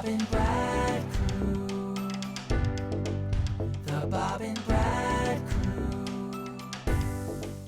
Bob and Brad Crew. The Bob and Brad Crew.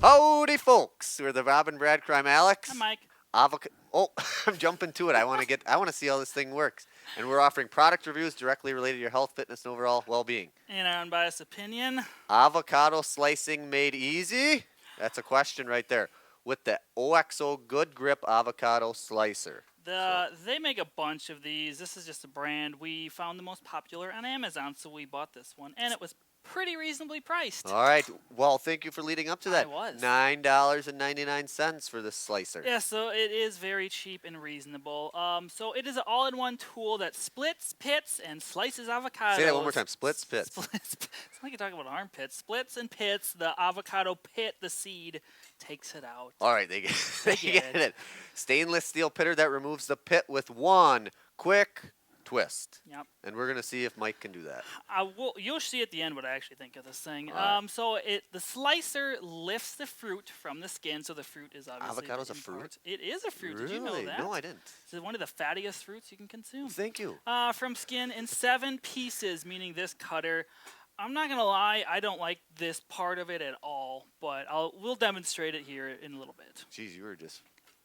Howdy, folks. We're the Bob and Brad Crew. I'm Alex. Hi, Mike. Avocado. Oh, I'm jumping to it. I want to see how this thing works. And we're offering product reviews directly related to your health, fitness, and overall well-being. In our unbiased opinion, Avocado slicing made easy? That's a question right there. With the OXO Good Grip Avocado Slicer. they make a bunch of these. This is just a brand. We found the most popular on Amazon, so we bought this one. And it was pretty reasonably priced. All right. Well, thank you for leading up to that. I was. $9.99 for this slicer. Yeah, so it is very cheap and reasonable. So it is an all-in-one tool that splits, pits, and slices avocados. Say that one more time. Splits, pits. Splits. It's like you're talking about armpits. Splits and pits. The avocado pit, the seed, takes it out. All right, they get get it. Stainless steel pitter that removes the pit with one quick twist. Yep. And we're going to see if Mike can do that. You'll see at the end what I actually think of this thing. All right. So the slicer lifts the fruit from the skin, so the fruit is obviously Avocado's the a fruit? part. It is a fruit. Really? Did you know that? No, I didn't. It's one of the fattiest fruits you can consume. Thank you. From skin in 7 pieces, meaning this cutter. I'm not gonna lie, I don't like this part of it at all, but we'll demonstrate it here in a little bit. Jeez, you were just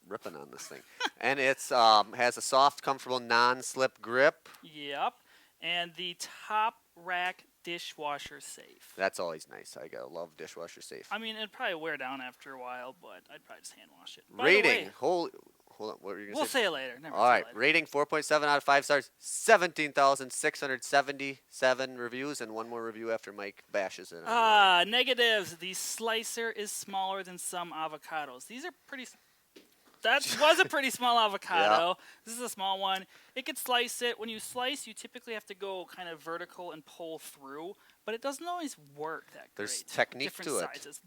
ripping on this thing. And it's has a soft, comfortable, non-slip grip. Yep, and the top rack dishwasher safe. That's always nice. I love dishwasher safe. I mean, it'd probably wear down after a while, but I'd probably just hand wash it. By the Rating. way, Hold on. What were you going to we'll say? say it later. Never All say right. it later. Rating 4.7 out of 5 stars. 17,677 reviews. And one more review after Mike bashes it. Negatives. The slicer is smaller than some avocados. These are pretty... That was a pretty small avocado. Yeah. This is a small one. It could slice it. When you slice, you typically have to go kind of vertical and pull through, but it doesn't always work that There's great. technique Different to it. sizes.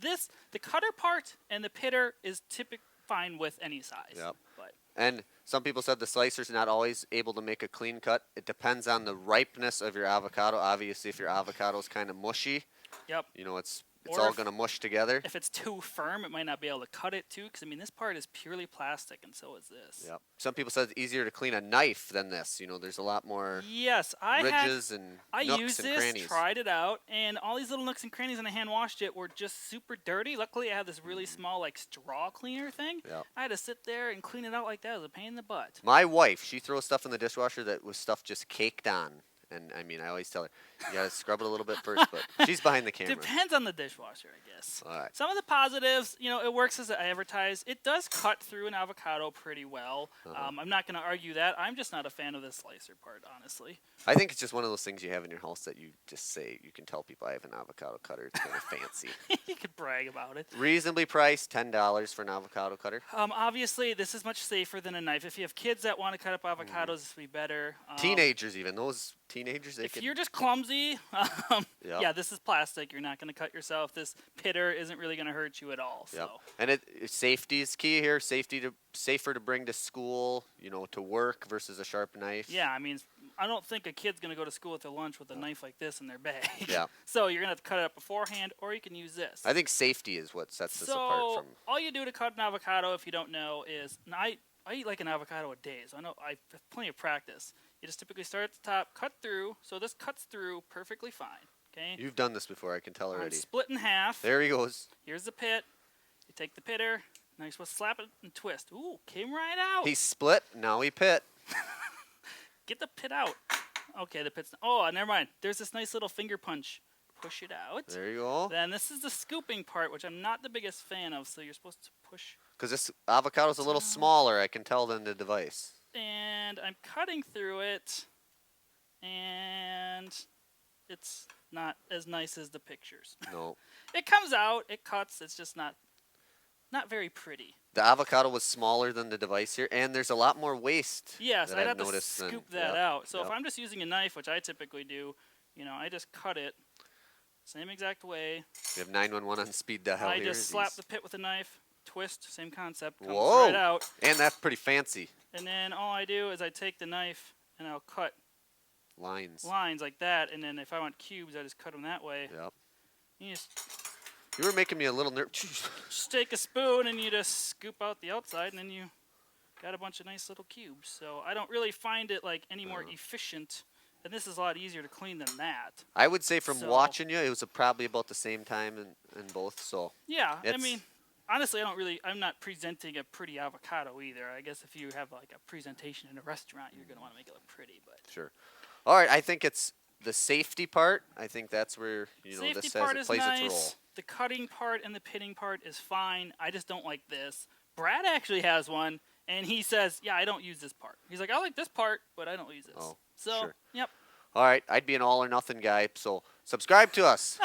The cutter part and the pitter is typically fine with any size. Yep. But And some people said the slicer's not always able to make a clean cut. It depends on the ripeness of your avocado. Obviously, if your avocado's kind of mushy, yep. you know, it's Or all if- going to mush together. If it's too firm, it might not be able to cut it too, because I mean this part is purely plastic, and so is this. Yep. Some people said it's easier to clean a knife than this. You know, there's a lot more Yes, ridges and I nooks used and this, crannies. tried it out, and all these little nooks and crannies when I hand washed it were just super dirty. Luckily, I have this really small like straw cleaner thing. Yep. I had to sit there and clean it out like that. It was a pain in the butt. My wife, she throws stuff in the dishwasher that was stuff just caked on. And, I mean, I always tell her, you got to scrub it a little bit first, but she's behind the camera. Depends on the dishwasher, I guess. All right. Some of the positives, you know, it works as advertised. It does cut through an avocado pretty well. I'm not going to argue that. I'm just not a fan of the slicer part, honestly. I think it's just one of those things you have in your house that you just say, you can tell people I have an avocado cutter. It's kind of fancy. You could brag about it. Reasonably priced, $10 for an avocado cutter. Obviously, this is much safer than a knife. If you have kids that want to cut up avocados, this would be better. Teenagers even. Those teenagers, they If can... you're just clumsy, Yep. yeah, this is plastic. You're not going to cut yourself. This pitter isn't really going to hurt you at all. Yep. So And safety is key here. Safer to bring to school, you know, to work versus a sharp knife. yeah, I mean, I don't think a kid's going to go to school with their lunch with a knife like this in their bag. Yeah. So you're going to have to cut it up beforehand, or you can use this. I think safety is what sets this apart So from... all you do to cut an avocado, if you don't know, is and I eat like an avocado a day, so I know I have plenty of practice. You just typically start at the top, cut through. So this cuts through perfectly fine. Okay. You've done this before, I can tell already. Split in half. There he goes. Here's the pit. You take the pitter. Now you're supposed to slap it and twist. Ooh, came right out. He split, now he pit. Get the pit out. Okay, the pit's... Oh, never mind. There's this nice little finger punch. Push it out. There you go. Then this is the scooping part, which I'm not the biggest fan of, so you're supposed to push. Because this avocado's a little smaller, I can tell, than the device. And I'm cutting through it, and it's not as nice as the pictures. No. It comes out, it cuts, it's just not very pretty. The avocado was smaller than the device here, and there's a lot more waste. Yes, that I'd I've have to noticed than- scoop that yep, out. So if yep. I'm just using a knife, which I typically do, you know, I just cut it same exact way. We have 911 on speed dial I here. just slap the pit with a knife, twist, same concept, comes Whoa. right out. And that's pretty fancy. And then all I do is I take the knife and I'll cut Lines. lines like that. And then if I want cubes, I just cut them that way. Yep. You just You were making me a little nervous. take a spoon and you just scoop out the outside, and then you got a bunch of nice little cubes. So I don't really find it like any more efficient. And this is a lot easier to clean than that. I would say from So- watching you, it was probably about the same time in both. So Yeah, I It's- mean, honestly, I'm not presenting a pretty avocado either. I guess if you have like a presentation in a restaurant, you're gonna want to make it look pretty. But sure. All right, I think it's the safety part. I think that's where safety this part says it is plays its nice. role. The cutting part and the pitting part is fine. I just don't like this. Brad actually has one, and he says, "Yeah, I don't use this part." He's like, "I like this part, but I don't use this." Oh, so, sure. yep. All right, I'd be an all or nothing guy. So subscribe to us.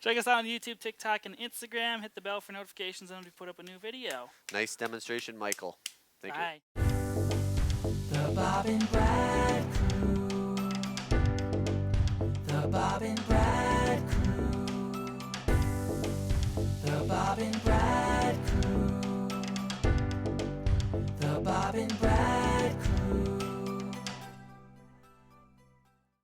Check us out on YouTube, TikTok, and Instagram. Hit the bell for notifications when we put up a new video. Nice demonstration, Michael. Thank you. Bye. The Bob and Brad Crew. The Bob and Brad Crew. The Bob and Brad